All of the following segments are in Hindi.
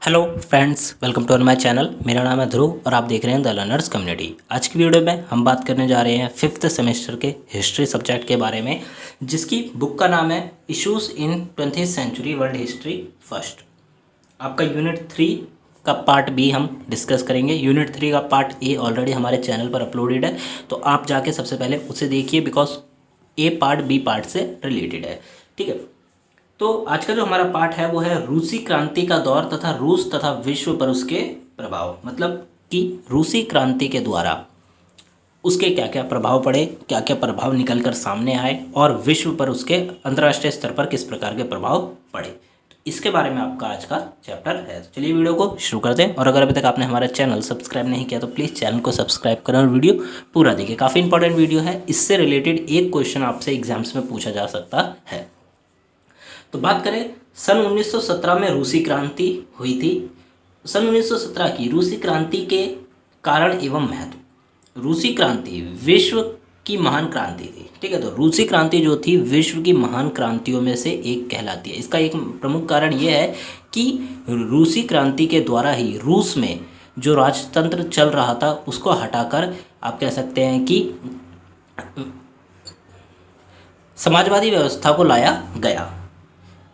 Hello friends, welcome to my channel. मेरा नाम है ध्रुव और आप देख रहे हैं द लर्नर्स कम्युनिटी। आज की वीडियो में हम बात करने जा रहे हैं फिफ्थ सेमेस्टर के हिस्ट्री सब्जेक्ट के बारे में, जिसकी बुक का नाम है issues in 20th century world history first. आपका यूनिट 3 का पार्ट बी हम डिस्कस करेंगे। यूनिट 3 का पार्ट ए ऑलरेडी हमारे चैनल पर अपलोडेड है, तो आप जाके सबसे पहले उसे देखिए, because A part B part से रिलेटेड है। ठीक है, तो आज का जो हमारा पाठ है वो है रूसी क्रांति का दौर तथा रूस तथा विश्व पर उसके प्रभाव। मतलब कि रूसी क्रांति के द्वारा उसके क्या क्या प्रभाव पड़े, क्या क्या प्रभाव निकल कर सामने आए और विश्व पर उसके अंतर्राष्ट्रीय स्तर पर किस प्रकार के प्रभाव पड़े, तो इसके बारे में आपका आज का चैप्टर है। तो चलिए वीडियो को शुरू करते हैं। और अगर अभी तक आपने हमारा चैनल सब्सक्राइब नहीं किया तो प्लीज़ चैनल को सब्सक्राइब करें और वीडियो पूरा देखिए। काफ़ी इंपॉर्टेंट वीडियो है, इससे रिलेटेड एक क्वेश्चन आपसे एग्जाम्स में पूछा जा सकता है। तो बात करें, सन 1917 में रूसी क्रांति हुई थी। सन 1917 की रूसी क्रांति के कारण एवं महत्व। रूसी क्रांति विश्व की महान क्रांति थी। ठीक है, तो रूसी क्रांति जो थी विश्व की महान क्रांतियों में से एक कहलाती है। इसका एक प्रमुख कारण ये है कि रूसी क्रांति के द्वारा ही रूस में जो राजतंत्र चल रहा था उसको हटाकर आप कह सकते हैं कि समाजवादी व्यवस्था को लाया गया।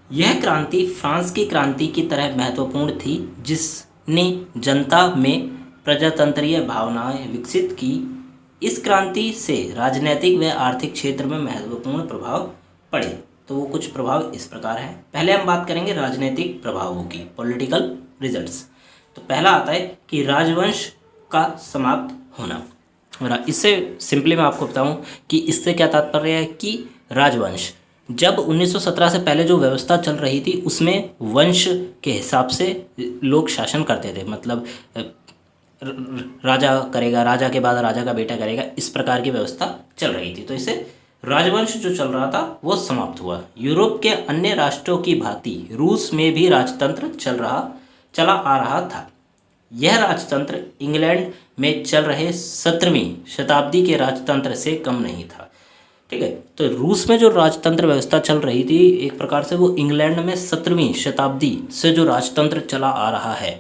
यह क्रांति फ्रांस की क्रांति की तरह महत्वपूर्ण थी, जिसने जनता में प्रजातंत्रीय भावनाएं विकसित की। इस क्रांति से राजनीतिक व आर्थिक क्षेत्र में महत्वपूर्ण प्रभाव पड़े। तो वो कुछ प्रभाव इस प्रकार हैं। पहले हम बात करेंगे राजनीतिक प्रभावों की, पॉलिटिकल रिजल्ट्स। तो पहला आता है कि राजवंश का समाप्त होना। इससे सिंपली मैं आपको बताऊं कि इससे क्या तात्पर्य है कि राजवंश, जब 1917 से पहले जो व्यवस्था चल रही थी उसमें वंश के हिसाब से लोग शासन करते थे। मतलब राजा करेगा, राजा के बाद राजा का बेटा करेगा, इस प्रकार की व्यवस्था चल रही थी। तो इससे राजवंश जो चल रहा था वो समाप्त हुआ। यूरोप के अन्य राष्ट्रों की भांति रूस में भी राजतंत्र चला आ रहा था। यह राजतंत्र इंग्लैंड में चल रहे 17वीं शताब्दी के राजतंत्र से कम नहीं था। ठीक है, तो रूस में जो राजतंत्र व्यवस्था चल रही थी एक प्रकार से वो इंग्लैंड में 17वीं शताब्दी से जो राजतंत्र चला आ रहा है,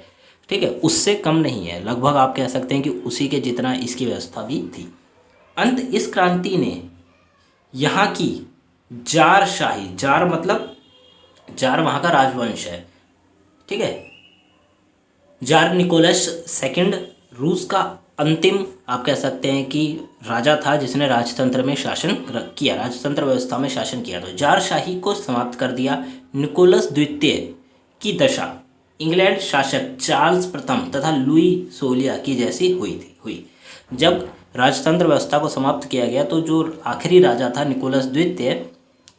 ठीक है, उससे कम नहीं है। लगभग आप कह सकते हैं कि उसी के जितना इसकी व्यवस्था भी थी। अंत इस क्रांति ने यहाँ की जारशाही, जार मतलब जार वहाँ का राजवंश है, ठीक है, जार निकोलस सेकंड रूस का अंतिम आप कह सकते हैं कि राजा था जिसने राजतंत्र में शासन किया, राजतंत्र व्यवस्था में शासन किया। तो जारशाही को समाप्त कर दिया। निकोलस द्वितीय की दशा इंग्लैंड शासक चार्ल्स प्रथम तथा लुई सोलिया की जैसी हुई। जब राजतंत्र व्यवस्था को समाप्त किया गया तो जो आखिरी राजा था निकोलस द्वितीय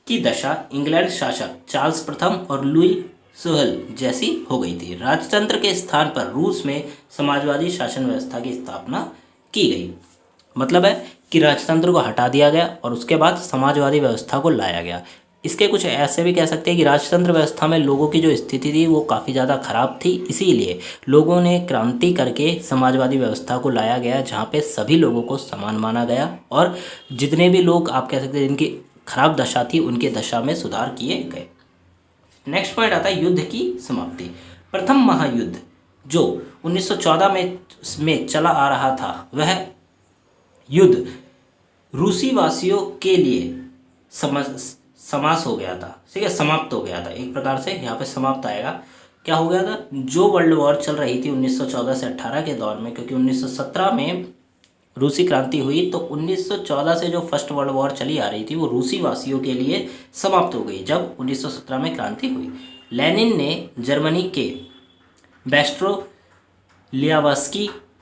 की दशा इंग्लैंड शासक चार्ल्स प्रथम और लुई सोहल जैसी हो गई थी। राजतंत्र के स्थान पर रूस में समाजवादी शासन व्यवस्था की स्थापना की गई। मतलब है कि राजतंत्र को हटा दिया गया और उसके बाद समाजवादी व्यवस्था को लाया गया। इसके कुछ ऐसे भी कह सकते हैं कि राजतंत्र व्यवस्था में लोगों की जो स्थिति थी वो काफ़ी ज़्यादा खराब थी, इसीलिए लोगों ने क्रांति करके समाजवादी व्यवस्था को लाया गया, जहाँ पे सभी लोगों को समान माना गया और जितने भी लोग आप कह सकते हैं जिनकी खराब दशा थी उनके दशा में सुधार किए गए। नेक्स्ट पॉइंट आता है युद्ध की समाप्ति। प्रथम महायुद्ध जो 1914 में चला आ रहा था, वह युद्ध रूसी वासियों के लिए समाप्त हो गया था। ठीक है, समाप्त हो गया था एक प्रकार से, यहाँ पे समाप्त आएगा। क्या हो गया था, जो वर्ल्ड वॉर चल रही थी 1914 से 18 के दौर में, क्योंकि 1917 में रूसी क्रांति हुई तो 1914 से जो फर्स्ट वर्ल्ड वॉर चली आ रही थी वो रूसी वासियों के लिए समाप्त हो गई जब 1917 में क्रांति हुई। लेनिन ने जर्मनी के ब्रेस्ट-लिटोव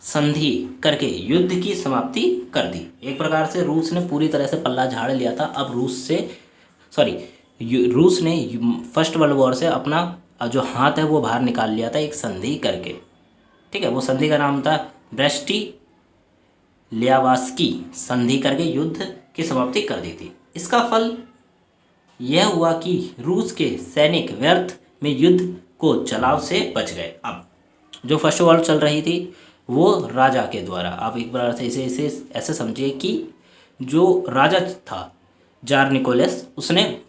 संधि करके युद्ध की समाप्ति कर दी। एक प्रकार से रूस ने पूरी तरह से पल्ला झाड़ लिया था। अब रूस ने फर्स्ट वर्ल्ड वॉर से अपना जो हाथ है वो बाहर निकाल लिया था एक संधि करके। ठीक है, वो संधि का नाम था ब्रेस्ट-लिटोव संधि करके युद्ध की समाप्ति कर दी थी। इसका फल यह हुआ कि रूस के सैनिक व्यर्थ में युद्ध को जलाव से बच गए। अब जो फर्स्ट वॉर चल रही थी वो राजा के द्वारा, आप एक बार से इसे ऐसे समझिए कि जो राजा था जार निकोलस, उसने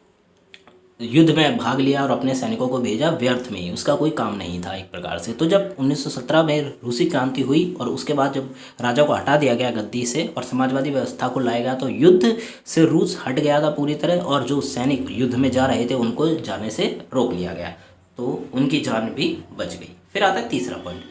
युद्ध में भाग लिया और अपने सैनिकों को भेजा व्यर्थ में ही, उसका कोई काम नहीं था एक प्रकार से। तो जब 1917 में रूसी क्रांति हुई और उसके बाद जब राजा को हटा दिया गया गद्दी से और समाजवादी व्यवस्था को लाया गया, तो युद्ध से रूस हट गया था पूरी तरह, और जो सैनिक युद्ध में जा रहे थे उनको जाने से रोक लिया गया, तो उनकी जान भी बच गई। फिर आता है तीसरा पॉइंट,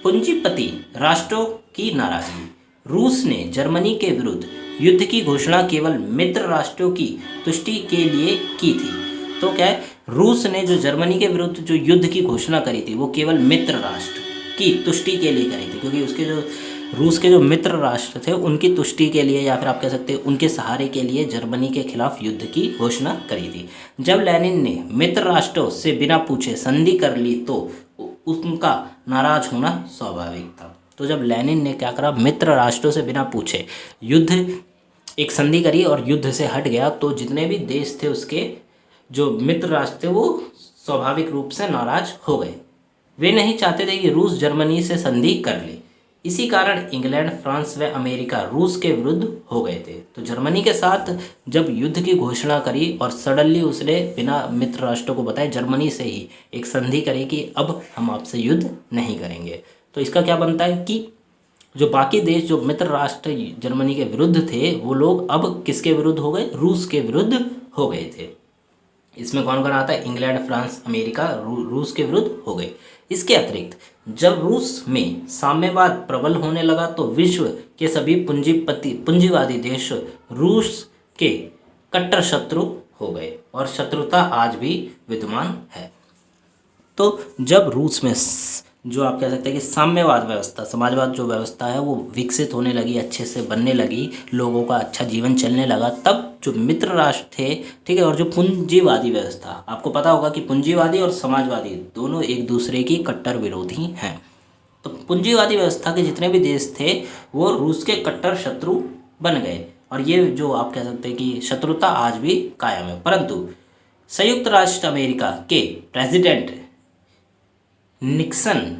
पूंजीपति राष्ट्रों की नाराजगी। रूस ने जर्मनी के विरुद्ध युद्ध की घोषणा केवल मित्र राष्ट्रों की तुष्टि के लिए की थी। तो क्या है, रूस ने जो जर्मनी के विरुद्ध जो युद्ध की घोषणा करी थी वो केवल मित्र राष्ट्र की तुष्टि के लिए करी थी, क्योंकि उसके जो रूस के जो मित्र राष्ट्र थे उनकी तुष्टि के लिए, या फिर आप कह सकते हैं उनके सहारे के लिए जर्मनी के खिलाफ युद्ध की घोषणा करी थी। जब लेनिन ने मित्र राष्ट्रों से बिना पूछे संधि कर ली तो उनका नाराज होना स्वाभाविक था। तो जब लेनिन ने क्या करा, मित्र राष्ट्रों से बिना पूछे युद्ध एक संधि करी और युद्ध से हट गया, तो जितने भी देश थे उसके जो मित्र राष्ट्र थे वो स्वाभाविक रूप से नाराज हो गए। वे नहीं चाहते थे कि रूस जर्मनी से संधि कर ले। इसी कारण इंग्लैंड, फ्रांस व अमेरिका रूस के विरुद्ध हो गए थे। तो जर्मनी के साथ जब युद्ध की घोषणा करी और सडनली उसने बिना मित्र राष्ट्रों को बताए जर्मनी से ही एक संधि करी कि अब हम आपसे युद्ध नहीं करेंगे, तो इसका क्या बनता है कि जो बाकी देश जो मित्र राष्ट्र जर्मनी के विरुद्ध थे वो लोग अब किसके विरुद्ध हो गए, रूस के विरुद्ध हो गए थे। इसमें कौन कौन आता है, इंग्लैंड, फ्रांस, अमेरिका रूस के विरुद्ध हो गए। इसके अतिरिक्त जब रूस में साम्यवाद प्रबल होने लगा तो विश्व के सभी पूंजीवादी देश रूस के कट्टर शत्रु हो गए और शत्रुता आज भी विद्यमान है। तो जब रूस में जो आप कह सकते हैं कि साम्यवाद व्यवस्था, समाजवाद जो व्यवस्था है वो विकसित होने लगी, अच्छे से बनने लगी, लोगों का अच्छा जीवन चलने लगा, तब जो मित्र राष्ट्र थे, ठीक है, और जो पूंजीवादी व्यवस्था, आपको पता होगा कि पूंजीवादी और समाजवादी दोनों एक दूसरे की कट्टर विरोधी हैं। तो पूंजीवादी व्यवस्था के जितने भी देश थे वो रूस के कट्टर शत्रु बन गए, और ये जो आप कह सकते हैं कि शत्रुता आज भी कायम है। परंतु संयुक्त राष्ट्र अमेरिका के प्रेसिडेंट निक्सन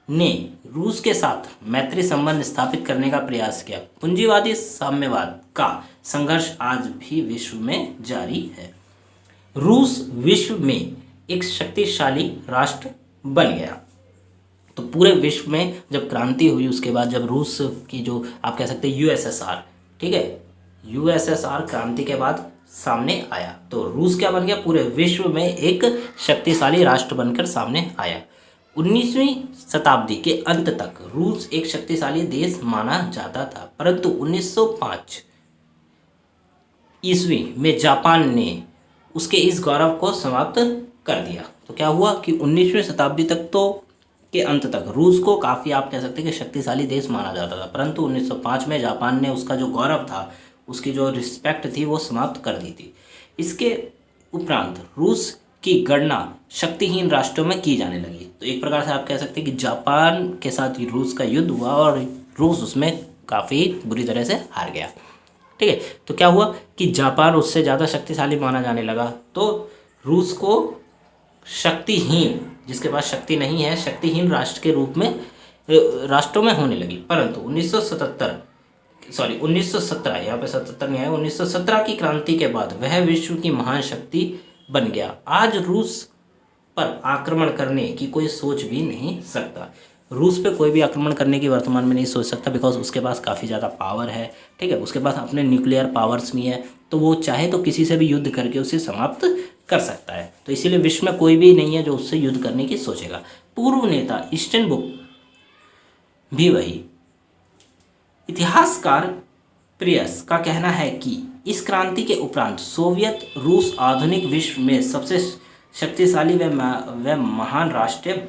ने रूस के साथ मैत्री संबंध स्थापित करने का प्रयास किया। पूंजीवादी साम्यवाद का संघर्ष आज भी विश्व में जारी है। रूस विश्व में एक शक्तिशाली राष्ट्र बन गया। तो पूरे विश्व में जब क्रांति हुई उसके बाद जब रूस की जो आप कह सकते हैं यूएसएसआर, ठीक है, यूएसएसआर क्रांति के बाद सामने आया, तो रूस क्या बन गया, पूरे विश्व में एक शक्तिशाली राष्ट्र बनकर सामने आया। 19वीं शताब्दी के अंत तक रूस एक शक्तिशाली देश माना जाता था, परंतु 1905 ईस्वी में जापान ने उसके इस गौरव को समाप्त कर दिया। तो क्या हुआ कि 19वीं शताब्दी तक तो के अंत तक रूस को काफ़ी आप कह सकते हैं कि शक्तिशाली देश माना जाता था, परंतु 1905 में जापान ने उसका जो गौरव था, उसकी जो रिस्पेक्ट थी वो समाप्त कर दी थी। इसके उपरांत रूस की गणना शक्तिहीन राष्ट्रों में की जाने लगी। तो एक प्रकार से आप कह सकते हैं कि जापान के साथ रूस का युद्ध हुआ और रूस उसमें काफ़ी बुरी तरह से हार गया, ठीक है। तो क्या हुआ कि जापान उससे ज़्यादा शक्तिशाली माना जाने लगा, तो रूस को शक्तिहीन, जिसके पास शक्ति नहीं है, शक्तिहीन राष्ट्र के रूप में राष्ट्रों में होने लगी। परंतु 1917 यहाँ पे 77 नहीं आया, 1917 की क्रांति के बाद वह विश्व की महान शक्ति बन गया। आज रूस पर आक्रमण करने की कोई सोच भी नहीं सकता। रूस पे कोई भी आक्रमण करने की वर्तमान में नहीं सोच सकता, बिकॉज उसके पास काफ़ी ज़्यादा पावर है, ठीक है, उसके पास अपने न्यूक्लियर पावर्स भी है, तो वो चाहे तो किसी से भी युद्ध करके उसे समाप्त कर सकता है। तो इसीलिए विश्व में कोई भी नहीं है जो उससे युद्ध करने की सोचेगा। पूर्व नेता ईस्टर्न बुक भी वही। इतिहासकार प्रियस का कहना है कि इस क्रांति के उपरांत सोवियत रूस आधुनिक विश्व में सबसे शक्तिशाली व महान राष्ट्र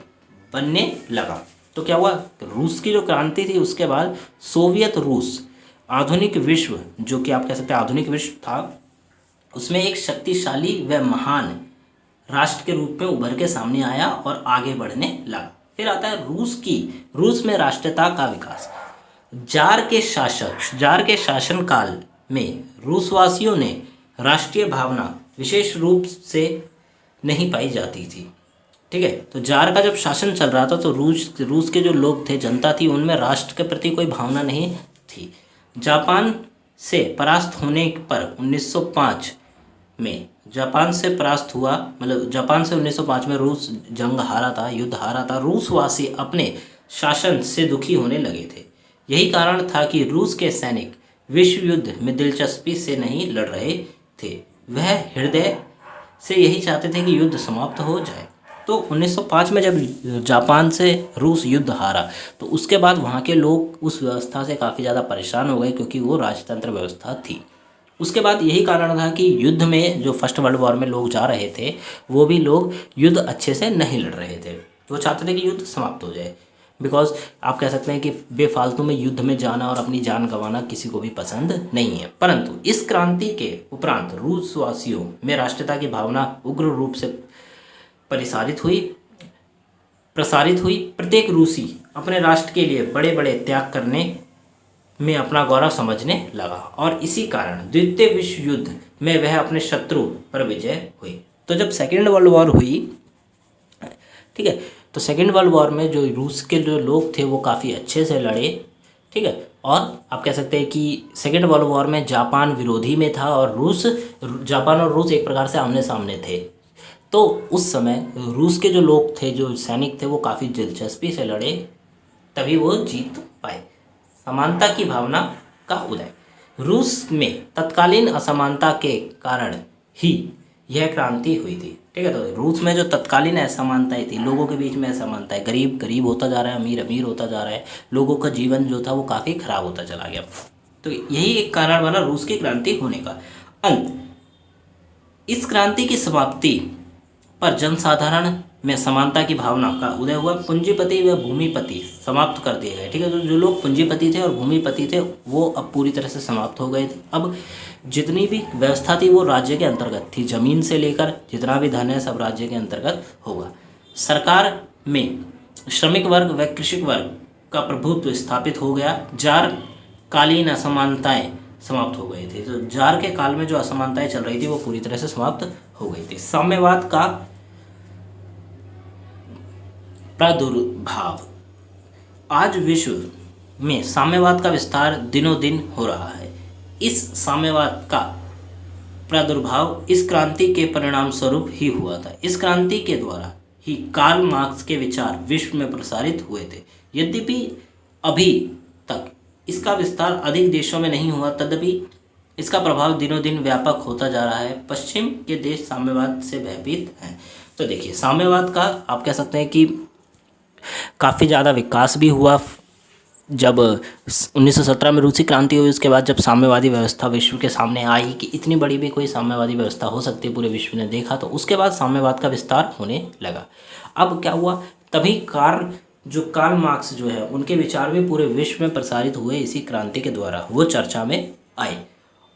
बनने लगा। तो क्या हुआ, रूस की जो क्रांति थी उसके बाद सोवियत रूस आधुनिक विश्व, जो कि आप कह सकते हैं आधुनिक विश्व था, उसमें एक शक्तिशाली व महान राष्ट्र के रूप में उभर के सामने आया और आगे बढ़ने लगा। फिर आता है रूस में राष्ट्रीयता का विकास। जार के शासन काल में रूसवासियों ने राष्ट्रीय भावना विशेष रूप से नहीं पाई जाती थी, ठीक है। तो जार का जब शासन चल रहा था तो रूस के जो लोग थे, जनता थी, उनमें राष्ट्र के प्रति कोई भावना नहीं थी। जापान से परास्त होने पर 1905 में जापान से परास्त हुआ, मतलब जापान से 1905 में रूस जंग हारा था, युद्ध हारा था। रूसवासी अपने शासन से दुखी होने लगे थे। यही कारण था कि रूस के सैनिक विश्व युद्ध में दिलचस्पी से नहीं लड़ रहे थे। वह हृदय से यही चाहते थे कि युद्ध समाप्त हो जाए। तो 1905 में जब जापान से रूस युद्ध हारा तो उसके बाद वहाँ के लोग उस व्यवस्था से काफ़ी ज़्यादा परेशान हो गए, क्योंकि वो राजतंत्र व्यवस्था थी। उसके बाद यही कारण था कि युद्ध में जो फर्स्ट वर्ल्ड वॉर में लोग जा रहे थे वो भी लोग युद्ध अच्छे से नहीं लड़ रहे थे। वो चाहते थे कि युद्ध समाप्त हो जाए, बिकॉज आप कह सकते हैं कि बेफालतू में युद्ध में जाना और अपनी जान गंवाना किसी को भी पसंद नहीं है। परंतु इस क्रांति के उपरांत रूसवासियों में राष्ट्रीयता की भावना उग्र रूप से प्रसारित हुई। प्रत्येक रूसी अपने राष्ट्र के लिए बड़े बड़े त्याग करने में अपना गौरव समझने लगा और इसी कारण द्वितीय विश्व युद्ध में वह अपने शत्रु पर विजय हुई। तो जब सेकेंड वर्ल्ड वॉर हुई, ठीक है, तो सेकेंड वर्ल्ड वॉर में जो रूस के जो लोग थे वो काफ़ी अच्छे से लड़े, ठीक है। और आप कह सकते हैं कि सेकेंड वर्ल्ड वॉर में जापान विरोधी में था और जापान और रूस एक प्रकार से आमने सामने थे। तो उस समय रूस के जो लोग थे, जो सैनिक थे, वो काफ़ी दिलचस्पी से लड़े, तभी वो जीत पाए। समानता की भावना का उदय। रूस में तत्कालीन असमानता के कारण ही यह क्रांति हुई थी, ठीक है। तो रूस में जो तत्कालीन असमानताएं थी, लोगों के बीच में असमानताएं, गरीब गरीब होता जा रहा है, अमीर अमीर होता जा रहा है, लोगों का जीवन जो था वो काफ़ी खराब होता चला गया। तो यही एक कारण बना रूस की क्रांति होने का। अंत, इस क्रांति की समाप्ति पर जनसाधारण में समानता की भावना का उदय हुआ। पूंजीपति व भूमिपति समाप्त कर दिए गए, ठीक है। तो जो लोग पूंजीपति थे और भूमिपति थे वो अब पूरी तरह से समाप्त हो गए थे। अब जितनी भी व्यवस्था थी वो राज्य के अंतर्गत थी, जमीन से लेकर जितना भी धन है सब राज्य के अंतर्गत होगा। सरकार में श्रमिक वर्ग व कृषक वर्ग का प्रभुत्व स्थापित हो गया। जार कालीन असमानताएं समाप्त हो गई थी। तो जार के काल में जो असमानताएं चल रही थी वो पूरी तरह से समाप्त हो गई थी। साम्यवाद का प्रादुर्भाव। आज विश्व में साम्यवाद का विस्तार दिनों दिन हो रहा है। इस साम्यवाद का प्रादुर्भाव इस क्रांति के परिणाम स्वरूप ही हुआ था। इस क्रांति के द्वारा ही कार्ल मार्क्स के विचार विश्व में प्रसारित हुए थे। यद्यपि अभी तक इसका विस्तार अधिक देशों में नहीं हुआ, तदपि इसका प्रभाव दिनों दिन व्यापक होता जा रहा है। पश्चिम के देश साम्यवाद से भयभीत हैं। तो देखिए, साम्यवाद का आप कह सकते हैं कि काफ़ी ज़्यादा विकास भी हुआ। जब 1917 में रूसी क्रांति हुई, उसके बाद जब साम्यवादी व्यवस्था विश्व के सामने आई कि इतनी बड़ी भी कोई साम्यवादी व्यवस्था हो सकती है, पूरे विश्व ने देखा, तो उसके बाद साम्यवाद का विस्तार होने लगा। अब क्या हुआ, तभी कार्ल मार्क्स जो है उनके विचार भी पूरे विश्व में प्रसारित हुए इसी क्रांति के द्वारा, वो चर्चा में आए।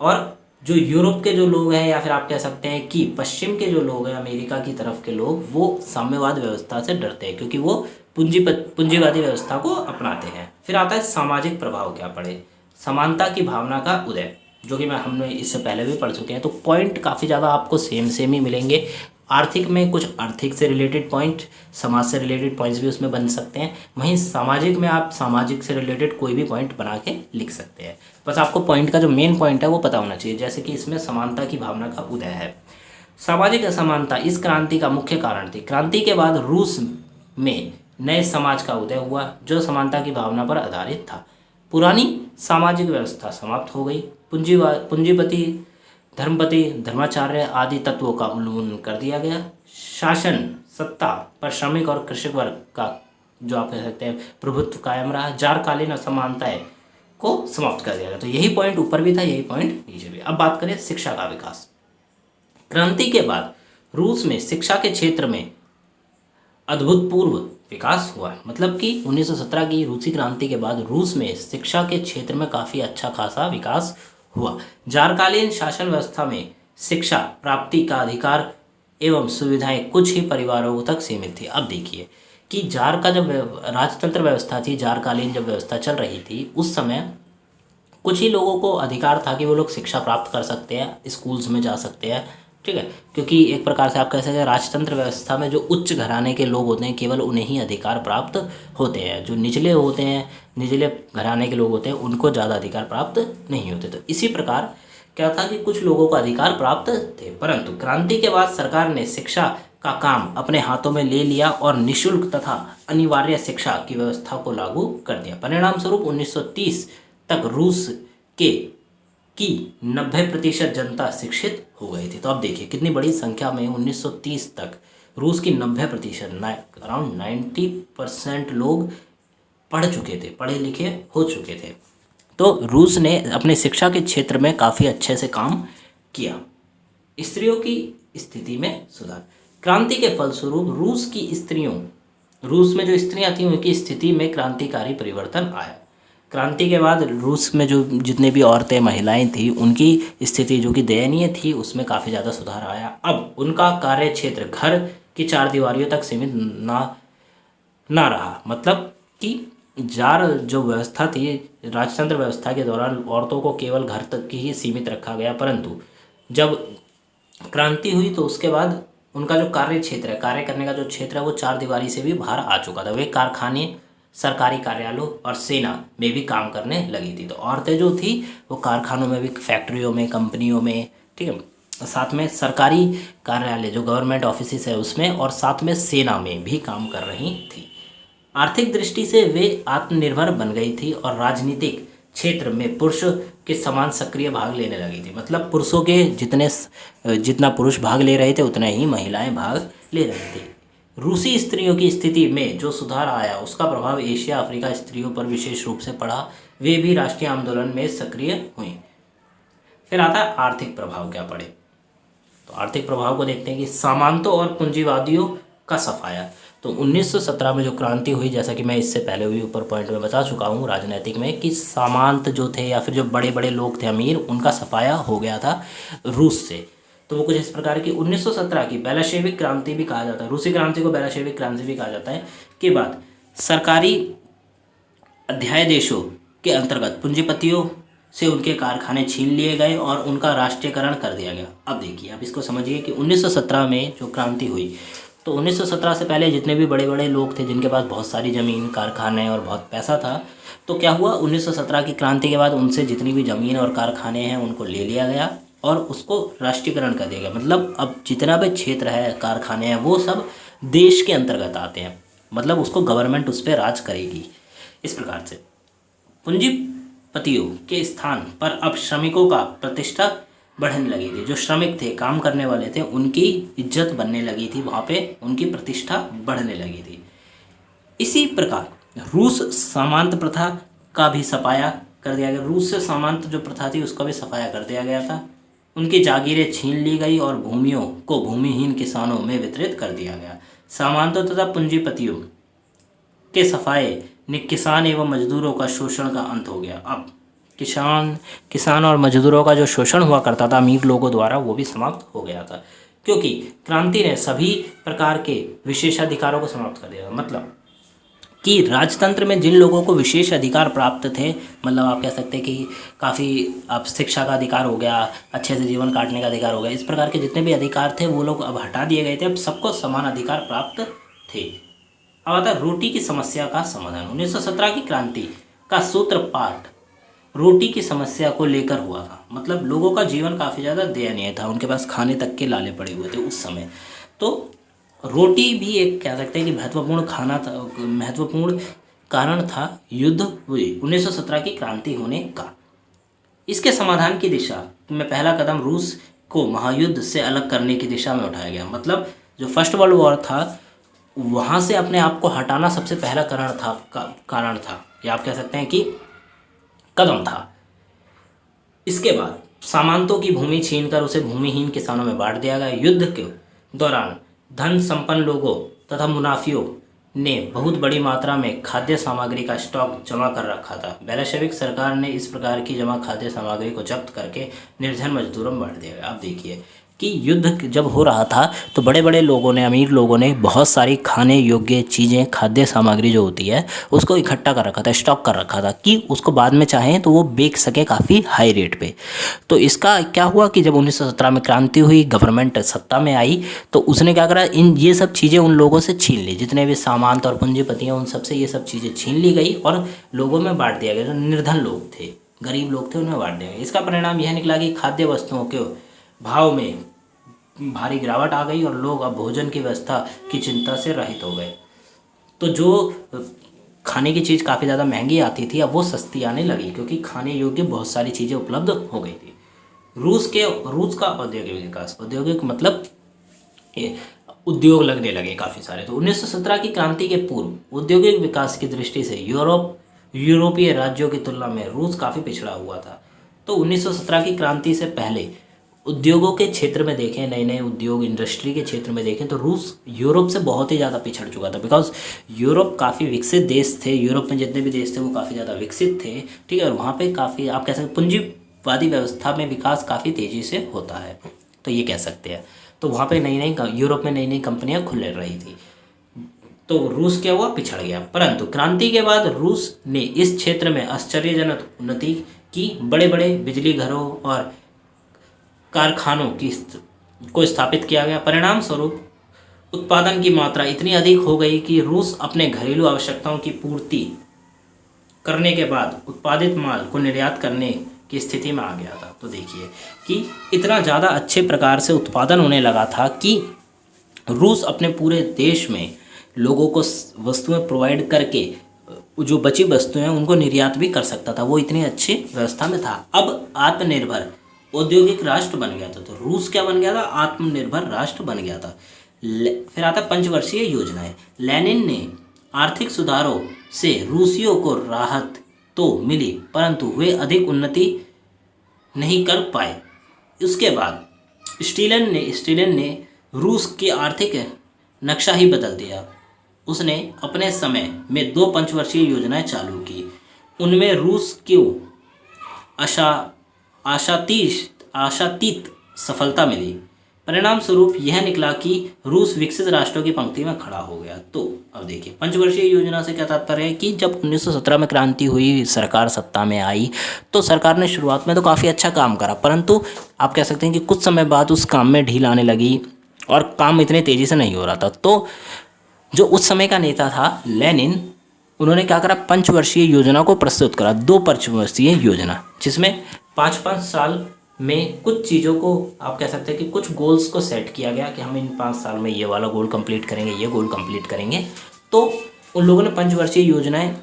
और जो यूरोप के जो लोग हैं, या फिर आप कह सकते हैं कि पश्चिम के जो लोग हैं, अमेरिका की तरफ के लोग, वो साम्यवाद व्यवस्था से डरते हैं, क्योंकि वो पूंजीवादी व्यवस्था को अपनाते हैं। फिर आता है सामाजिक प्रभाव क्या पड़े। समानता की भावना का उदय, जो कि हमने इससे पहले भी पढ़ चुके हैं। तो पॉइंट काफ़ी ज़्यादा आपको सेम ही मिलेंगे। आर्थिक में कुछ आर्थिक से रिलेटेड पॉइंट, समाज से रिलेटेड पॉइंट्स भी उसमें बन सकते हैं। वहीं सामाजिक में आप सामाजिक से रिलेटेड कोई भी पॉइंट बना के लिख सकते हैं। बस आपको पॉइंट का जो मेन पॉइंट है वो पता होना चाहिए। जैसे कि इसमें समानता की भावना का उदय है। सामाजिक असमानता इस क्रांति का मुख्य कारण थी। क्रांति के बाद रूस में नए समाज का उदय हुआ जो समानता की भावना पर आधारित था। पुरानी सामाजिक व्यवस्था समाप्त हो गई। पूंजीपति, धर्मपति, धर्माचार्य आदि तत्वों का उन्मूलन कर दिया गया। शासन सत्ता पर श्रमिक और कृषक वर्ग का जो आप कह सकते हैं प्रभुत्व कायम रहा। जारकालीन असमानताएं को समाप्त कर दिया गया। तो यही पॉइंट ऊपर भी था, यही पॉइंट नीचे भी। अब बात करें शिक्षा का विकास। क्रांति के बाद रूस में शिक्षा के क्षेत्र में अभूतपूर्व विकास हुआ। मतलब कि 1917 की रूसी क्रांति के बाद रूस में शिक्षा के क्षेत्र में काफ़ी अच्छा खासा विकास हुआ। जारकालीन शासन व्यवस्था में शिक्षा प्राप्ति का अधिकार एवं सुविधाएं कुछ ही परिवारों तक सीमित थी। अब देखिए कि जार का जब राजतंत्र व्यवस्था थी, जारकालीन जब व्यवस्था चल रही थी, उस समय कुछ ही लोगों को अधिकार था कि वो लोग शिक्षा प्राप्त कर सकते हैं, स्कूल्स में जा सकते हैं, ठीक है। क्योंकि एक प्रकार से आप कह सकते हैं राजतंत्र व्यवस्था में जो उच्च घराने के लोग होते हैं केवल उन्हें ही अधिकार प्राप्त होते हैं। जो निचले होते हैं, निचले घराने के लोग होते हैं, उनको ज़्यादा अधिकार प्राप्त नहीं होते। तो इसी प्रकार क्या था कि कुछ लोगों को अधिकार प्राप्त थे, परंतु क्रांति के बाद सरकार ने शिक्षा का काम अपने हाथों में ले लिया और निशुल्क तथा अनिवार्य शिक्षा की व्यवस्था को लागू कर दिया। परिणाम स्वरूप 1930 तक रूस के की 90% जनता शिक्षित हो गई थी। तो अब देखिए कितनी बड़ी संख्या में 1930 तक रूस की 90% अराउंड 90% लोग पढ़ चुके थे, पढ़े लिखे हो चुके थे। तो रूस ने अपने शिक्षा के क्षेत्र में काफ़ी अच्छे से काम किया। स्त्रियों की स्थिति में सुधार। क्रांति के फलस्वरूप रूस में जो स्त्रियां थीं उनकी स्थिति में क्रांतिकारी परिवर्तन आया। क्रांति के बाद रूस में जो जितने भी औरतें महिलाएं थीं उनकी स्थिति जो कि दयनीय थी उसमें काफ़ी ज़्यादा सुधार आया। अब उनका कार्य क्षेत्र घर की चार दीवारियों तक सीमित ना रहा। मतलब कि जार जो व्यवस्था थी राजतंत्र व्यवस्था के दौरान औरतों को केवल घर तक ही सीमित रखा गया, परंतु जब क्रांति हुई तो उसके बाद उनका जो कार्य क्षेत्र है, कार्य करने का जो क्षेत्र है वो चार दीवारी से भी बाहर आ चुका था। वे कारखाने, सरकारी कार्यालयों और सेना में भी काम करने लगी थी। तो औरतें जो थी वो कारखानों में भी, फैक्ट्रियों में, कंपनियों में, ठीक है, साथ में सरकारी कार्यालय जो गवर्नमेंट ऑफिस है उसमें, और साथ में सेना में भी काम कर रही थी। आर्थिक दृष्टि से वे आत्मनिर्भर बन गई थी और राजनीतिक क्षेत्र में पुरुष के समान सक्रिय भाग लेने लगी थी। मतलब पुरुषों के जितना पुरुष भाग ले रहे थे उतना ही महिलाएं भाग ले रही थी। रूसी स्त्रियों की स्थिति में जो सुधार आया उसका प्रभाव एशिया अफ्रीका स्त्रियों पर विशेष रूप से पड़ा। वे भी राष्ट्रीय आंदोलन में सक्रिय हुई। फिर आता है आर्थिक प्रभाव क्या पड़े। तो आर्थिक प्रभाव को देखते हैं कि सामंतों और पूंजीवादियों का सफाया। तो 1917 में जो क्रांति हुई, जैसा कि मैं इससे पहले भी ऊपर पॉइंट में बता चुका हूँ राजनीतिक में, कि सामंत जो थे या फिर जो बड़े बड़े लोग थे अमीर, उनका सफाया हो गया था रूस से। तो वो कुछ इस प्रकार की 1917 की बेलाशेविक क्रांति भी कहा जाता है, रूसी क्रांति को बेलाशेविक क्रांति भी कहा जाता है, के बाद सरकारी अध्यादेशों के अंतर्गत पूंजीपतियों से उनके कारखाने छीन लिए गए और उनका राष्ट्रीयकरण कर दिया गया। अब देखिए, अब इसको समझिए कि 1917 में जो क्रांति हुई तो 1917 से पहले जितने भी बड़े बड़े लोग थे जिनके पास बहुत सारी ज़मीन, कारखाने और बहुत पैसा था, तो क्या हुआ 1917 की क्रांति के बाद उनसे जितनी भी ज़मीन और कारखाने हैं उनको ले लिया गया और उसको राष्ट्रीयकरण कर दिया गया। मतलब अब जितना भी क्षेत्र है, कारखाने हैं, वो सब देश के अंतर्गत आते हैं। मतलब उसको गवर्नमेंट उस पर राज करेगी। इस प्रकार से पूंजीपतियों के स्थान पर अब श्रमिकों का प्रतिष्ठा बढ़ने लगी थी। जो श्रमिक थे, काम करने वाले थे, उनकी इज्जत बनने लगी थी, वहाँ पे उनकी प्रतिष्ठा बढ़ने लगी थी। इसी प्रकार रूस सामंत प्रथा का भी सफाया कर दिया गया। रूस से सामंत जो प्रथा थी उसका भी सफाया कर दिया गया था। उनकी जागीरें छीन ली गई और भूमियों को भूमिहीन किसानों में वितरित कर दिया गया। सामंतों तथा पूंजीपतियों के सफाए ने किसान एवं मजदूरों का शोषण का अंत हो गया। अब किसान और मजदूरों का जो शोषण हुआ करता था अमीर लोगों द्वारा, वो भी समाप्त हो गया था, क्योंकि क्रांति ने सभी प्रकार के विशेषाधिकारों को समाप्त कर दिया। मतलब कि राजतंत्र में जिन लोगों को विशेष अधिकार प्राप्त थे, मतलब आप कह सकते हैं कि काफ़ी अब शिक्षा का अधिकार हो गया, अच्छे से जीवन काटने का अधिकार हो गया, इस प्रकार के जितने भी अधिकार थे वो लोग अब हटा दिए गए थे। अब सबको समान अधिकार प्राप्त थे। अब आता है रोटी की समस्या का समाधान। 1917 की क्रांति का सूत्रपात रोटी की समस्या को लेकर हुआ था। मतलब लोगों का जीवन काफ़ी ज़्यादा दयनीय था, उनके पास खाने तक के लाले पड़े हुए थे उस समय। तो रोटी भी एक कह सकते हैं कि महत्वपूर्ण खाना था, महत्वपूर्ण कारण था युद्ध हुई 1917 की क्रांति होने का। इसके समाधान की दिशा में पहला कदम रूस को महायुद्ध से अलग करने की दिशा में उठाया गया। मतलब जो फर्स्ट वर्ल्ड वॉर था वहाँ से अपने आप को हटाना सबसे पहला कारण था या आप कह सकते हैं कि कदम था। इसके बाद सामंतों की भूमि छीनकर उसे भूमिहीन किसानों में बांट दिया गया। युद्ध के दौरान धन संपन्न लोगों तथा मुनाफियों ने बहुत बड़ी मात्रा में खाद्य सामग्री का स्टॉक जमा कर रखा था। बेलाशेविक सरकार ने इस प्रकार की जमा खाद्य सामग्री को जब्त करके निर्धन मजदूरों में बांट दिया। आप देखिए कि युद्ध जब हो रहा था तो बड़े बड़े लोगों ने, अमीर लोगों ने बहुत सारी खाने योग्य चीज़ें, खाद्य सामग्री जो होती है उसको इकट्ठा कर रखा था, स्टॉक कर रखा था कि उसको बाद में चाहें तो वो बेच सके काफ़ी हाई रेट पे। तो इसका क्या हुआ कि जब 1917 में क्रांति हुई, गवर्नमेंट सत्ता में आई, तो उसने क्या करा, ये सब चीज़ें उन लोगों से छीन ली। जितने भी सामंत और पूंजीपति हैं उन सबसे ये सब चीज़ें छीन ली गई और लोगों में बांट दिया गया जो निर्धन लोग थे। गरीब लोग थे उनमें बांट दिया गया। इसका परिणाम यह निकला कि खाद्य वस्तुओं के भाव में भारी गिरावट आ गई और लोग अब भोजन की व्यवस्था की चिंता से रहित हो गए। तो जो खाने की चीज़ काफ़ी ज़्यादा महंगी आती थी अब वो सस्ती आने लगी, क्योंकि खाने योग्य बहुत सारी चीज़ें उपलब्ध हो गई थी। रूस का औद्योगिक विकास, औद्योगिक मतलब उद्योग लगने लगे काफ़ी सारे। तो 1917 की क्रांति के पूर्व औद्योगिक विकास की दृष्टि से यूरोपीय राज्यों की तुलना में रूस काफ़ी पिछड़ा हुआ था। तो 1917 की क्रांति से पहले उद्योगों के क्षेत्र में देखें, नए नए उद्योग इंडस्ट्री के क्षेत्र में देखें तो रूस यूरोप से बहुत ही ज़्यादा पिछड़ चुका था। बिकॉज यूरोप काफ़ी विकसित देश थे, यूरोप में जितने भी देश थे वो काफ़ी ज़्यादा विकसित थे, ठीक है। और वहाँ पे काफ़ी आप कह सकते पूंजीवादी व्यवस्था में विकास काफ़ी तेज़ी से होता है, तो ये कह सकते हैं। तो वहाँ पे यूरोप में नई नई कंपनियाँ खुल रही थी, तो रूस क्या हुआ, पिछड़ गया। परंतु क्रांति के बाद रूस ने इस क्षेत्र में आश्चर्यजनक उन्नति की। बड़े बड़े बिजली घरों और कारखानों को स्थापित किया गया। परिणाम स्वरूप उत्पादन की मात्रा इतनी अधिक हो गई कि रूस अपने घरेलू आवश्यकताओं की पूर्ति करने के बाद उत्पादित माल को निर्यात करने की स्थिति में आ गया था। तो देखिए कि इतना ज़्यादा अच्छे प्रकार से उत्पादन होने लगा था कि रूस अपने पूरे देश में लोगों को वस्तुएं प्रोवाइड करके जो बची वस्तुएं हैं उनको निर्यात भी कर सकता था। वो इतनी अच्छी व्यवस्था में था। अब आत्मनिर्भर औद्योगिक राष्ट्र बन गया था। तो रूस क्या बन गया था, आत्मनिर्भर राष्ट्र बन गया था। फिर आता पंचवर्षीय योजनाएं। लेनिन ने आर्थिक सुधारों से रूसियों को राहत तो मिली, परंतु वे अधिक उन्नति नहीं कर पाए। उसके बाद स्टालिन ने रूस की आर्थिक नक्शा ही बदल दिया। उसने अपने समय में 2 पंचवर्षीय योजनाएं चालू की। उनमें रूस को आशातीत सफलता मिली। परिणाम स्वरूप यह निकला कि रूस विकसित राष्ट्रों की पंक्ति में खड़ा हो गया। तो अब देखिए पंचवर्षीय योजना से क्या तात्पर्य है कि जब 1917 में क्रांति हुई, सरकार सत्ता में आई, तो सरकार ने शुरुआत में तो काफ़ी अच्छा काम करा, परंतु आप कह सकते हैं कि कुछ समय बाद उस काम में ढील आने लगी और काम इतने तेज़ी से नहीं हो रहा था। तो जो उस समय का नेता था लेनिन, उन्होंने क्या करा, पंचवर्षीय योजना को प्रस्तुत करा। 2 पंचवर्षीय योजना जिसमें 5-5 साल में कुछ चीज़ों को आप कह सकते हैं कि कुछ गोल्स को सेट किया गया कि हम इन 5 साल में ये वाला गोल कंप्लीट करेंगे, ये गोल कंप्लीट करेंगे। तो उन लोगों ने पंचवर्षीय योजनाएं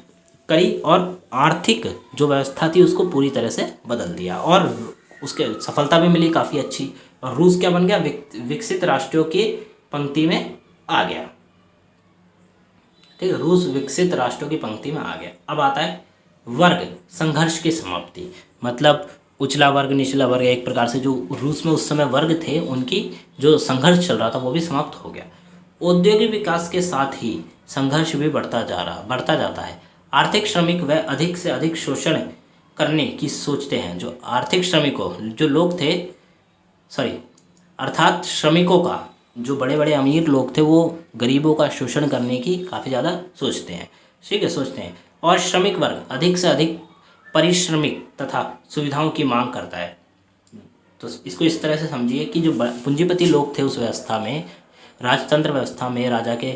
करी और आर्थिक जो व्यवस्था थी उसको पूरी तरह से बदल दिया और उसके सफलता भी मिली काफ़ी अच्छी। और रूस क्या बन गया, विकसित राष्ट्रों की पंक्ति में आ गया। ठीक है, रूस विकसित राष्ट्रों की पंक्ति में आ गया। अब आता है वर्ग संघर्ष की समाप्ति। मतलब उछला वर्ग, निचला वर्ग, एक प्रकार से जो रूस में उस समय वर्ग थे उनकी जो संघर्ष चल रहा था वो भी समाप्त हो गया। औद्योगिक विकास के साथ ही संघर्ष भी बढ़ता जाता है। आर्थिक श्रमिक व अधिक से अधिक शोषण करने की सोचते हैं। जो आर्थिक श्रमिकों जो लोग थे अर्थात श्रमिकों का, जो बड़े बड़े अमीर लोग थे वो गरीबों का शोषण करने की काफ़ी ज़्यादा सोचते हैं, ठीक है, सोचते हैं। और श्रमिक वर्ग अधिक से अधिक परिश्रमिक तथा सुविधाओं की मांग करता है। तो इसको इस तरह से समझिए कि जो पूंजीपति लोग थे उस व्यवस्था में, राजतंत्र व्यवस्था में, राजा के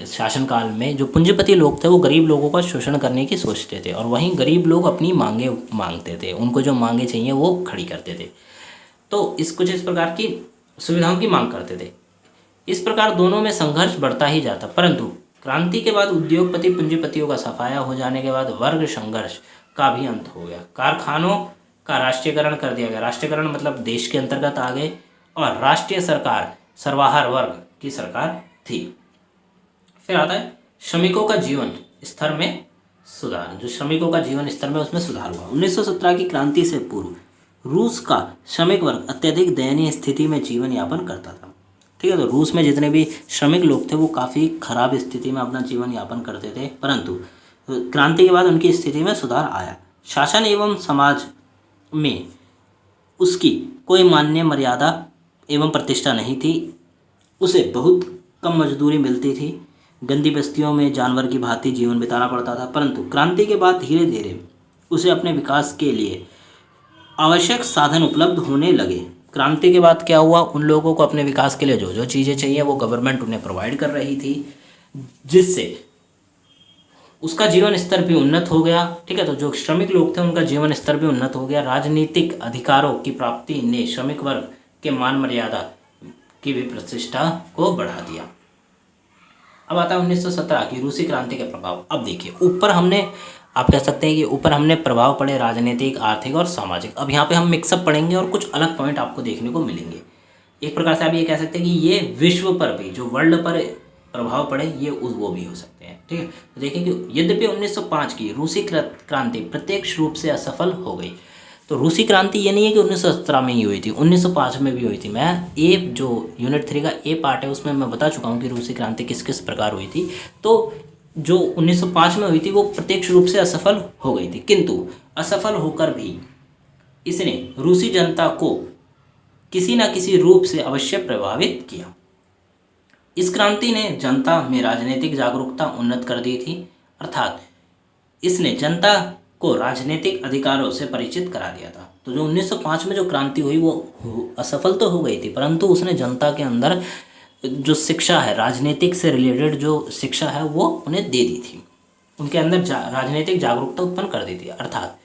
शासनकाल में जो पूंजीपति लोग थे वो गरीब लोगों का शोषण करने की सोचते थे और वहीं गरीब लोग अपनी मांगे मांगते थे, उनको जो मांगे चाहिए वो खड़ी करते थे। तो कुछ इस प्रकार की सुविधाओं की मांग करते थे। इस प्रकार दोनों में संघर्ष बढ़ता ही जाता। परंतु क्रांति के बाद उद्योगपति पूंजीपतियों का सफाया हो जाने के बाद वर्ग संघर्ष का भी अंत हो गया। कारखानों का राष्ट्रीयकरण कर दिया गया। राष्ट्रीयकरण मतलब देश के अंतर्गत आ गए और राष्ट्रीय सरकार सर्वहारा वर्ग की सरकार थी। फिर आता है श्रमिकों का जीवन स्तर में सुधार। जो श्रमिकों का जीवन स्तर में उसमें सुधार हुआ। 1917 की क्रांति से पूर्व रूस का श्रमिक वर्ग अत्यधिक दयनीय स्थिति में जीवन यापन करता था। ठीक है, तो रूस में जितने भी श्रमिक लोग थे वो काफ़ी खराब स्थिति में अपना जीवन यापन करते थे, परंतु क्रांति के बाद उनकी स्थिति में सुधार आया। शासन एवं समाज में उसकी कोई मान्य मर्यादा एवं प्रतिष्ठा नहीं थी। उसे बहुत कम मजदूरी मिलती थी। गंदी बस्तियों में जानवर की भांति जीवन बिताना पड़ता था। परंतु क्रांति के बाद धीरे धीरे उसे अपने विकास के लिए आवश्यक साधन उपलब्ध होने लगे। क्रांति के बाद क्या हुआ, उन लोगों को अपने विकास के लिए जो जो चीज़ें चाहिए वो गवर्नमेंट उन्हें प्रोवाइड कर रही थी, जिससे उसका जीवन स्तर भी उन्नत हो गया। ठीक है, तो जो श्रमिक लोग थे उनका जीवन स्तर भी उन्नत हो गया। राजनीतिक अधिकारों की प्राप्ति ने श्रमिक वर्ग के मान मर्यादा की भी प्रतिष्ठा को बढ़ा दिया। अब आता है 1917 की रूसी क्रांति के प्रभाव। अब देखिए, ऊपर हमने, आप कह सकते हैं कि ऊपर हमने प्रभाव पड़े राजनीतिक, आर्थिक और सामाजिक। अब यहाँ पे हम मिक्सअप पढ़ेंगे और कुछ अलग पॉइंट आपको देखने को मिलेंगे। एक प्रकार से आप ये कह सकते हैं कि ये विश्व पर भी, जो वर्ल्ड पर प्रभाव पड़े, ये वो भी हो सकते हैं। ठीक है, तो देखिए कि यद्यपि 1905 की रूसी क्रांति प्रत्यक्ष रूप से असफल हो गई। तो रूसी क्रांति ये नहीं है कि 1917 में ही हुई थी, 1905 में भी हुई थी। मैं ए जो यूनिट 3 का ए पार्ट है उसमें मैं बता चुका हूँ कि रूसी क्रांति किस किस प्रकार हुई थी। तो जो 1905 में हुई थी वो प्रत्यक्ष रूप से असफल हो गई थी, किंतु असफल होकर भी इसने रूसी जनता को किसी न किसी रूप से अवश्य प्रभावित किया। इस क्रांति ने जनता में राजनीतिक जागरूकता उन्नत कर दी थी, अर्थात इसने जनता को राजनीतिक अधिकारों से परिचित करा दिया था। तो जो 1905 में जो क्रांति हुई वो असफल तो हो गई थी, परंतु उसने जनता के अंदर जो शिक्षा है, राजनीतिक से रिलेटेड जो शिक्षा है, वो उन्हें दे दी थी। उनके अंदर राजनीतिक जागरूकता उत्पन्न कर दी थी, अर्थात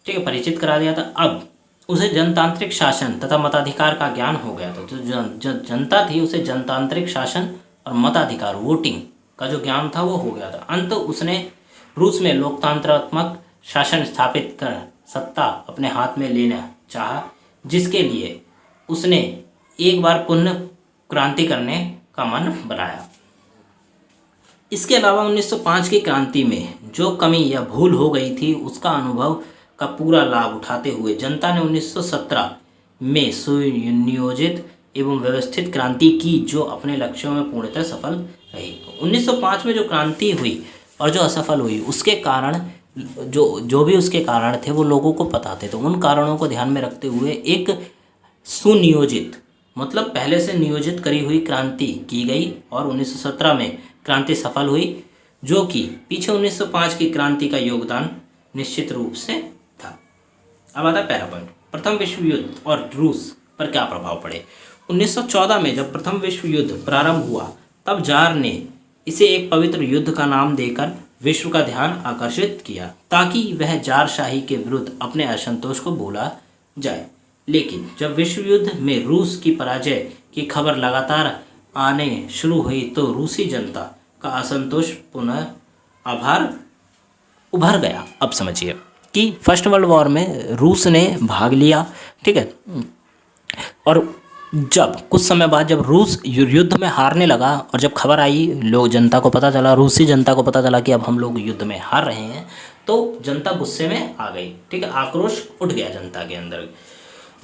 ठीक है, परिचित करा दिया था। अब उसे जनतांत्रिक शासन तथा मताधिकार का ज्ञान हो गया था। तो जो जनता थी उसे जनतांत्रिक शासन और मताधिकार, वोटिंग का जो ज्ञान था वो हो गया था। अंत उसने रूस में लोकतंत्रात्मक शासन स्थापित कर सत्ता अपने हाथ में लेना चाहा, जिसके लिए उसने एक बार पुनः क्रांति करने का मन बनाया। इसके अलावा 1905 की क्रांति में जो कमी या भूल हो गई थी उसका अनुभव का पूरा लाभ उठाते हुए जनता ने 1917 में सुनियोजित एवं व्यवस्थित क्रांति की, जो अपने लक्ष्यों में पूर्णतः सफल रही। 1905 में जो क्रांति हुई और जो असफल हुई, उसके कारण जो भी उसके कारण थे वो लोगों को पता थे। तो उन कारणों को ध्यान में रखते हुए एक सुनियोजित, मतलब पहले से नियोजित करी हुई क्रांति की गई और 1917 में क्रांति सफल हुई, जो कि पीछे 1905 की क्रांति का योगदान निश्चित रूप से था। अब आता है पहला पॉइंट, प्रथम विश्व युद्ध और रूस पर क्या प्रभाव पड़े। 1914 में जब प्रथम विश्व युद्ध प्रारंभ हुआ तब जार ने इसे एक पवित्र युद्ध का नाम देकर विश्व का ध्यान आकर्षित किया, ताकि वह जारशाही के विरुद्ध अपने असंतोष को भूला जाए। लेकिन जब विश्व युद्ध में रूस की पराजय की खबर लगातार आने शुरू हुई तो रूसी जनता का असंतोष पुनः उभर गया। अब समझिए कि फर्स्ट वर्ल्ड वॉर में रूस ने भाग लिया, ठीक है, और जब कुछ समय बाद जब रूस युद्ध में हारने लगा और जब खबर आई, लोग जनता को पता चला, रूसी जनता को पता चला कि अब हम लोग युद्ध में हार रहे हैं, तो जनता गुस्से में आ गई। ठीक है, आक्रोश उठ गया जनता के अंदर।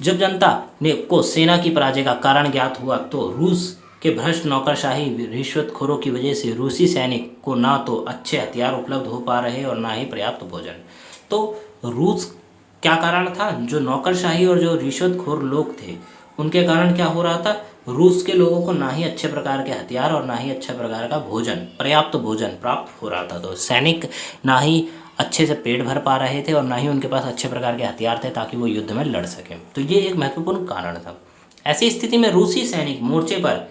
जब जनता ने को सेना की पराजय का कारण ज्ञात हुआ तो रूस के भ्रष्ट नौकरशाही रिश्वतखोरों की वजह से रूसी सैनिक को ना तो अच्छे हथियार उपलब्ध हो पा रहे और ना ही पर्याप्त भोजन। तो रूस क्या कारण था, जो नौकरशाही और जो रिश्वतखोर लोग थे उनके कारण क्या हो रहा था, रूस के लोगों को ना ही अच्छे प्रकार के हथियार और ना ही अच्छे प्रकार का भोजन, पर्याप्त भोजन प्राप्त हो रहा था। तो सैनिक ना ही अच्छे से पेट भर पा रहे थे और ना ही उनके पास अच्छे प्रकार के हथियार थे ताकि वो युद्ध में लड़ सकें। तो ये एक महत्वपूर्ण कारण था। ऐसी स्थिति में रूसी सैनिक मोर्चे पर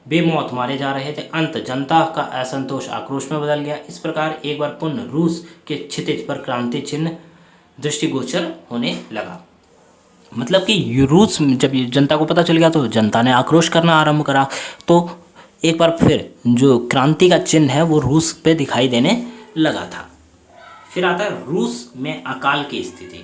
बेमौत मारे जा रहे थे। अंत जनता का असंतोष आक्रोश में बदल गया। इस प्रकार एक बार पुनः रूस के क्षितिज पर क्रांति चिन्ह दृष्टिगोचर होने लगा। मतलब कि रूस जब जनता को पता चल गया तो जनता ने आक्रोश करना आरंभ करा। तो एक बार फिर जो क्रांति का चिन्ह है वो रूस पे दिखाई देने लगा था। फिर आता है रूस में अकाल की स्थिति।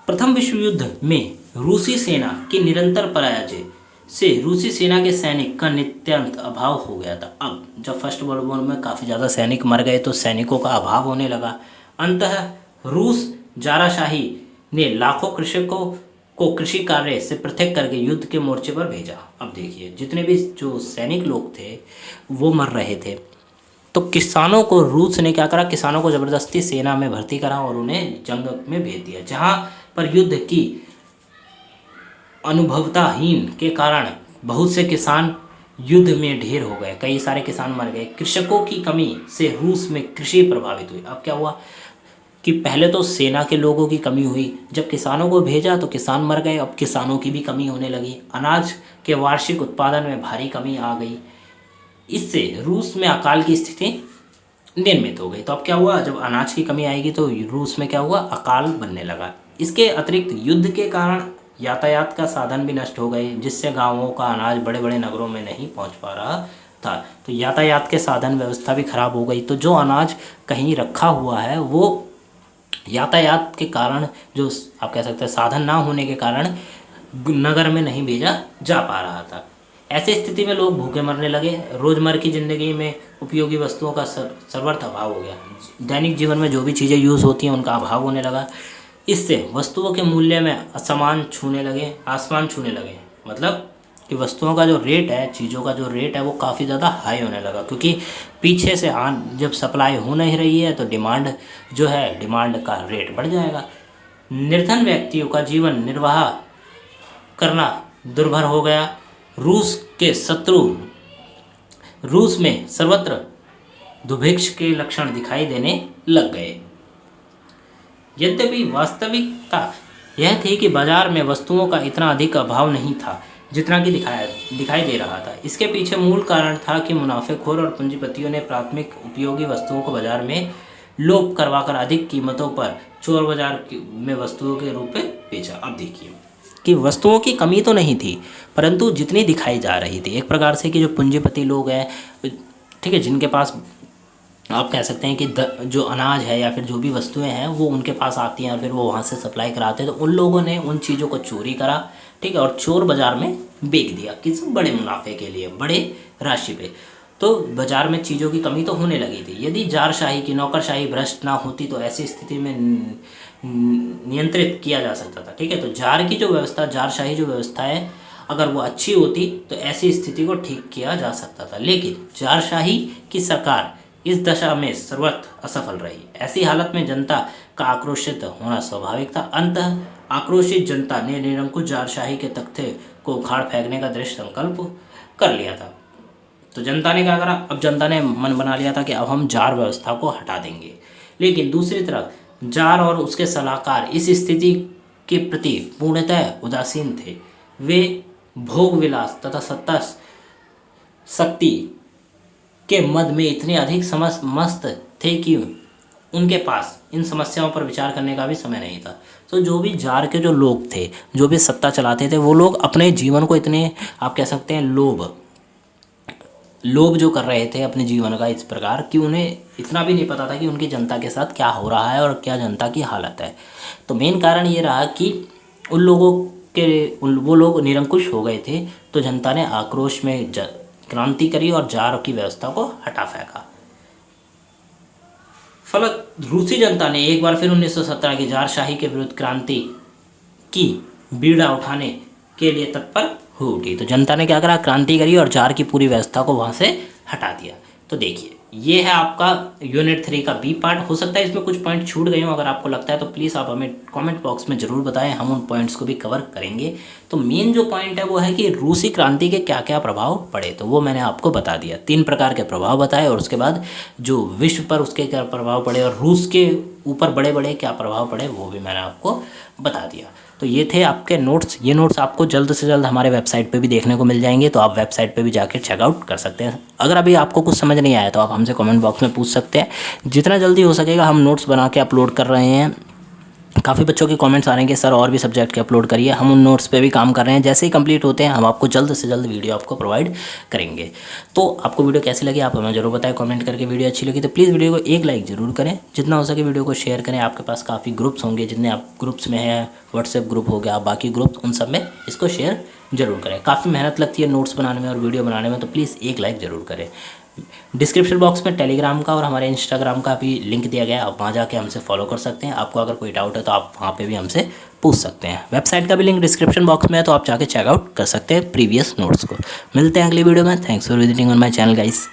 प्रथम विश्व युद्ध में रूसी सेना की निरंतर पराजय से रूसी सेना के सैनिक का नित्यांत अभाव हो गया था। अब जब फर्स्ट वर्ल्ड वॉर में काफ़ी ज़्यादा सैनिक मर गए तो सैनिकों का अभाव होने लगा। अंततः रूस जाराशाही ने लाखों कृषकों को कृषि कार्य से पृथक करके युद्ध के मोर्चे पर भेजा। अब देखिए, जितने भी जो सैनिक लोग थे वो मर रहे थे, तो किसानों को रूस ने क्या करा, किसानों को ज़बरदस्ती सेना में भर्ती करा और उन्हें जंग में भेज दिया, जहाँ पर युद्ध की अनुभवताहीन के कारण बहुत से किसान युद्ध में ढेर हो गए, कई सारे किसान मर गए। कृषकों की कमी से रूस में कृषि प्रभावित हुई। अब क्या हुआ कि पहले तो सेना के लोगों की कमी हुई, जब किसानों को भेजा तो किसान मर गए, अब किसानों की भी कमी होने लगी। अनाज के वार्षिक उत्पादन में भारी कमी आ गई। इससे रूस में अकाल की स्थिति निर्मित हो गई। तो अब क्या हुआ, जब अनाज की कमी आएगी तो रूस में क्या हुआ, अकाल बनने लगा। इसके अतिरिक्त युद्ध के कारण यातायात का साधन भी नष्ट हो गए, जिससे गांवों का अनाज बड़े बड़े नगरों में नहीं पहुंच पा रहा था। तो यातायात के साधन व्यवस्था भी खराब हो गई। तो जो अनाज कहीं रखा हुआ है वो यातायात के कारण, जो आप कह सकते हैं साधन ना होने के कारण, नगर में नहीं भेजा जा पा रहा था। ऐसी स्थिति में लोग भूखे मरने लगे। रोज़मर्रा की ज़िंदगी में उपयोगी वस्तुओं का सर्वत्र अभाव हो गया। दैनिक जीवन में जो भी चीज़ें यूज़ होती हैं उनका अभाव होने लगा। इससे वस्तुओं के मूल्य में आसमान छूने लगे। मतलब कि वस्तुओं का जो रेट है, चीज़ों का जो रेट है वो काफ़ी ज़्यादा हाई होने लगा, क्योंकि पीछे से जब सप्लाई हो नहीं रही है तो डिमांड का रेट बढ़ जाएगा। निर्धन व्यक्तियों का जीवन निर्वाह करना दुर्भर हो गया। रूस के शत्रु रूस में सर्वत्र दुर्भिक्ष के लक्षण दिखाई देने लग गए। यद्यपि वास्तविकता यह थी कि बाजार में वस्तुओं का इतना अधिक अभाव नहीं था जितना कि दिखाई दे रहा था। इसके पीछे मूल कारण था कि मुनाफेखोर और पूंजीपतियों ने प्राथमिक उपयोगी वस्तुओं को बाजार में लोप करवाकर अधिक कीमतों पर चोर बाजार में वस्तुओं के रूप में बेचा। अब देखिए कि वस्तुओं की कमी तो नहीं थी, परंतु जितनी दिखाई जा रही थी, एक प्रकार से कि जो पूंजीपति लोग हैं, ठीक है, जिनके पास आप कह सकते हैं कि जो अनाज है या फिर जो भी वस्तुएं हैं वो उनके पास आती हैं और फिर वो वहाँ से सप्लाई कराते हैं, तो उन लोगों ने उन चीज़ों को चोरी करा, ठीक है, और चोर बाज़ार में बेच दिया, किस बड़े मुनाफे के लिए, बड़े राशि पे। तो बाज़ार में चीज़ों की कमी तो होने लगी थी। यदि जारशाही की नौकरशाही भ्रष्ट ना होती तो ऐसी स्थिति में नियंत्रित किया जा सकता था, ठीक है। तो जारशाही जो व्यवस्था है, अगर वो अच्छी होती तो ऐसी स्थिति को ठीक किया जा सकता था। लेकिन जारशाही की सरकार इस दशा में सर्वत्र असफल रही। ऐसी हालत में जनता का आक्रोशित होना स्वाभाविक था। अंततः आक्रोशित जनता ने निरंकुश जारशाही के तख्ते को उखाड़ फेंकने का दृढ़ संकल्प कर लिया था। तो जनता ने क्या करा, अब जनता ने मन बना लिया था कि अब हम जार व्यवस्था को हटा देंगे। लेकिन दूसरी तरफ जार और उसके सलाहकार इस स्थिति के प्रति पूर्णतः उदासीन थे। वे भोग विलास तथा सत्ता शक्ति के मद में इतने अधिक मस्त थे कि उनके पास इन समस्याओं पर विचार करने का भी समय नहीं था। तो जो भी जार के जो लोग थे, जो भी सत्ता चलाते थे, वो लोग अपने जीवन को इतने, आप कह सकते हैं, लोभ जो कर रहे थे अपने जीवन का इस प्रकार कि उन्हें इतना भी नहीं पता था कि उनकी जनता के साथ क्या हो रहा है और क्या जनता की हालत है। तो मेन कारण ये रहा कि वो लोग निरंकुश हो गए थे। तो जनता ने आक्रोश में क्रांति करी और जार की व्यवस्था को हटा फेंका। फलत रूसी जनता ने एक बार फिर 1917 की जारशाही के विरुद्ध क्रांति की बीड़ा उठाने के लिए तत्पर हो उठी। तो जनता ने क्या करा, क्रांति करी और जार की पूरी व्यवस्था को वहाँ से हटा दिया। तो देखिए ये है आपका यूनिट 3 का बी पार्ट। हो सकता है इसमें कुछ पॉइंट छूट गए हो, अगर आपको लगता है तो प्लीज़ आप हमें कमेंट बॉक्स में ज़रूर बताएं, हम उन पॉइंट्स को भी कवर करेंगे। तो मेन जो पॉइंट है वो है कि रूसी क्रांति के क्या क्या प्रभाव पड़े, तो वो मैंने आपको बता दिया। 3 प्रकार के प्रभाव बताए और उसके बाद जो विश्व पर उसके क्या प्रभाव पड़े और रूस के ऊपर बड़े बड़े क्या प्रभाव पड़े वो भी मैंने आपको बता दिया। तो ये थे आपके नोट्स। ये नोट्स आपको जल्द से जल्द हमारे वेबसाइट पे भी देखने को मिल जाएंगे, तो आप वेबसाइट पे भी जाकर चेकआउट कर सकते हैं। अगर अभी आपको कुछ समझ नहीं आया तो आप हमसे कमेंट बॉक्स में पूछ सकते हैं। जितना जल्दी हो सकेगा हम नोट्स बना के अपलोड कर रहे हैं। काफ़ी बच्चों के कमेंट्स आ रहे हैं कि सर और भी सब्जेक्ट के अपलोड करिए। हम उन नोट्स पे भी काम कर रहे हैं, जैसे ही कंप्लीट होते हैं हम आपको जल्द से जल्द वीडियो आपको प्रोवाइड करेंगे। तो आपको वीडियो कैसी लगी आप हमें जरूर बताएं कमेंट करके। वीडियो अच्छी लगी तो प्लीज़ वीडियो को एक लाइक ज़रूर करें, जितना हो सके वीडियो को शेयर करें। आपके पास काफ़ी ग्रुप्स होंगे, जितने आप ग्रुप्स में हैं, व्हाट्सएप ग्रुप हो गया, बाकी ग्रुप्स, उन सब में इसको शेयर जरूर करें। काफ़ी मेहनत लगती है नोट्स बनाने में और वीडियो बनाने में, तो प्लीज़ एक लाइक ज़रूर करें। डिस्क्रिप्शन बॉक्स में टेलीग्राम का और हमारे इंस्टाग्राम का भी लिंक दिया गया है, आप वहाँ जाके हमसे फॉलो कर सकते हैं। आपको अगर कोई डाउट है तो आप वहाँ पे भी हमसे पूछ सकते हैं। वेबसाइट का भी लिंक डिस्क्रिप्शन बॉक्स में है, तो आप जाके चेकआउट कर सकते हैं प्रीवियस नोट्स को। मिलते हैं अगली वीडियो में। Thanks for visiting on my channel guys.